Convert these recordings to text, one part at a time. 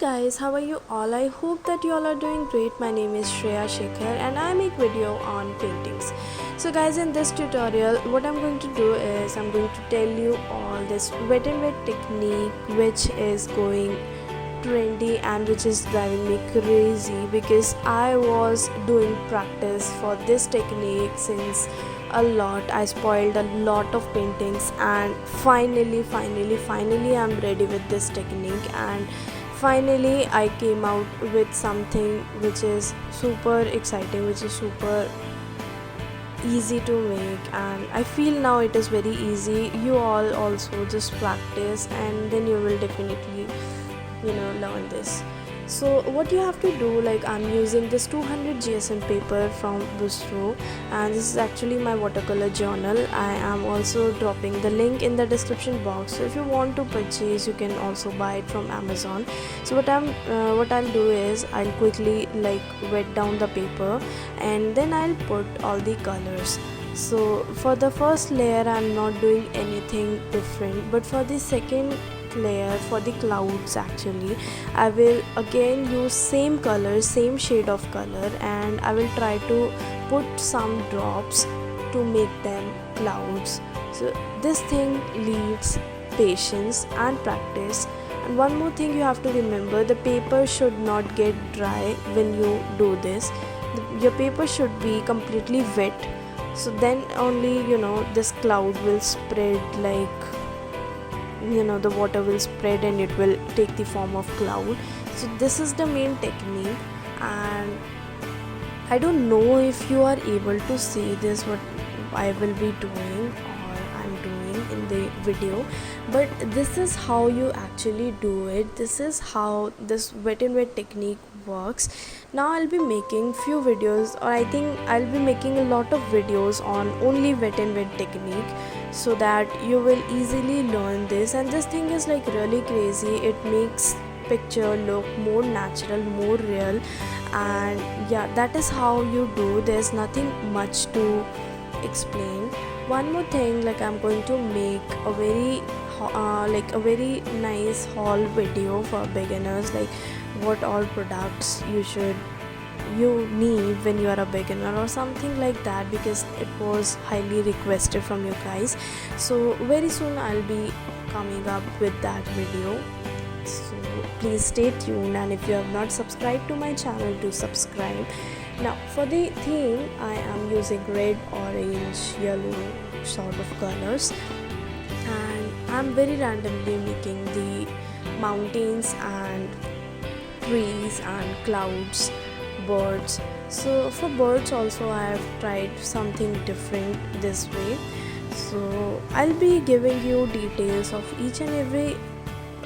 guys, how are you all? I hope that you all are doing great. My name is Shreya Shekhar and I make video on paintings. So guys, in this tutorial what I'm going to do is I'm going to tell you all this wet and wet technique which is going trendy and which is driving me crazy because I was doing practice for this technique since a lot. I spoiled a lot of paintings and finally I'm ready with this technique, and finally I came out with something which is super exciting, which is super easy to make, and I feel now it is very easy. You all also just practice and then you will definitely learn this. So what you have to do, like I'm using this 200 GSM paper from Bustro, and this is actually my watercolor journal. I am also dropping the link in the description box, so if you want to purchase you can also buy it from Amazon. So what I'll do is I'll quickly wet down the paper and then I'll put all the colors. So for the first layer I'm not doing anything different, but for the second layer, for the clouds, actually I will again use same color, same shade of color, and I will try to put some drops to make them clouds. So this thing needs patience and practice. And one more thing you have to remember, the paper should not get dry when you do this. Your paper should be completely wet, so then only this cloud will spread, the water will spread and it will take the form of cloud. So this is the main technique, and I don't know if you are able to see this what I will be doing or I'm doing in the video, but this is how you actually do it. This is how this wet and wet technique works. Now I'll be making few videos, or I think I'll be making a lot of videos on only wet and wet technique, so that you will easily learn this. And this thing is really crazy. It makes picture look more natural, more real, and yeah, that is how you do. There's nothing much to explain. One more thing, I'm going to make a very nice haul video for beginners, what all products you need when you are a beginner or something like that, because it was highly requested from you guys. So very soon I'll be coming up with that video, so please stay tuned. And if you have not subscribed to my channel, do subscribe. Now for the theme I am using red, orange, yellow sort of colors, and I'm very randomly making the mountains and trees and clouds, birds. So for birds also I have tried something different this way. So I'll be giving you details of each and every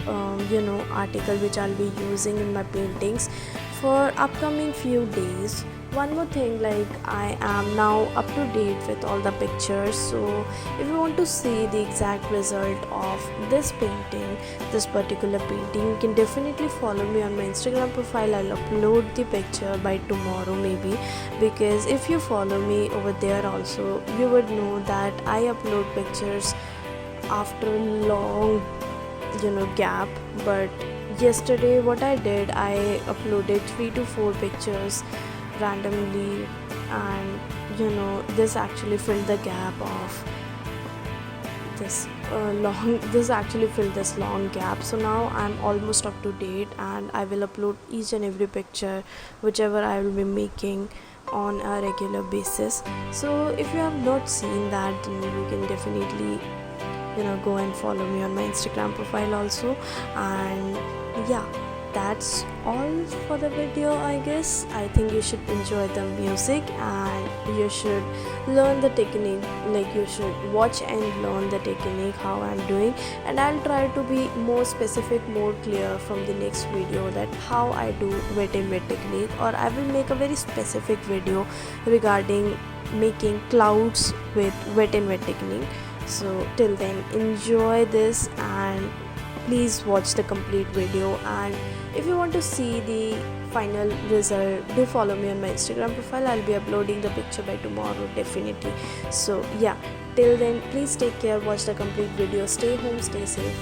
article which I'll be using in my paintings for upcoming few days. One more thing, I am now up to date with all the pictures, so if you want to see the exact result of this painting, this particular painting, you can definitely follow me on my Instagram profile. I'll upload the picture by tomorrow maybe, because if you follow me over there also, you would know that I upload pictures after a long gap. But yesterday what I did, I uploaded 3 to 4 pictures randomly, and this actually filled the gap of this long gap. So now I'm almost up to date, and I will upload each and every picture whichever I will be making on a regular basis. So if you have not seen that, then you can definitely go and follow me on my Instagram profile also. And yeah, that's all for the video, I guess. I think you should enjoy the music and you should learn the technique, you should watch and learn the technique how I'm doing, and I'll try to be more specific, more clear from the next video, that how I do wet and wet technique, or I will make a very specific video regarding making clouds with wet and wet technique. So till then, enjoy this and please watch the complete video. And if you want to see the final result, do follow me on my Instagram profile. I'll be uploading the picture by tomorrow definitely. So yeah, till then, please take care, watch the complete video, stay home, stay safe.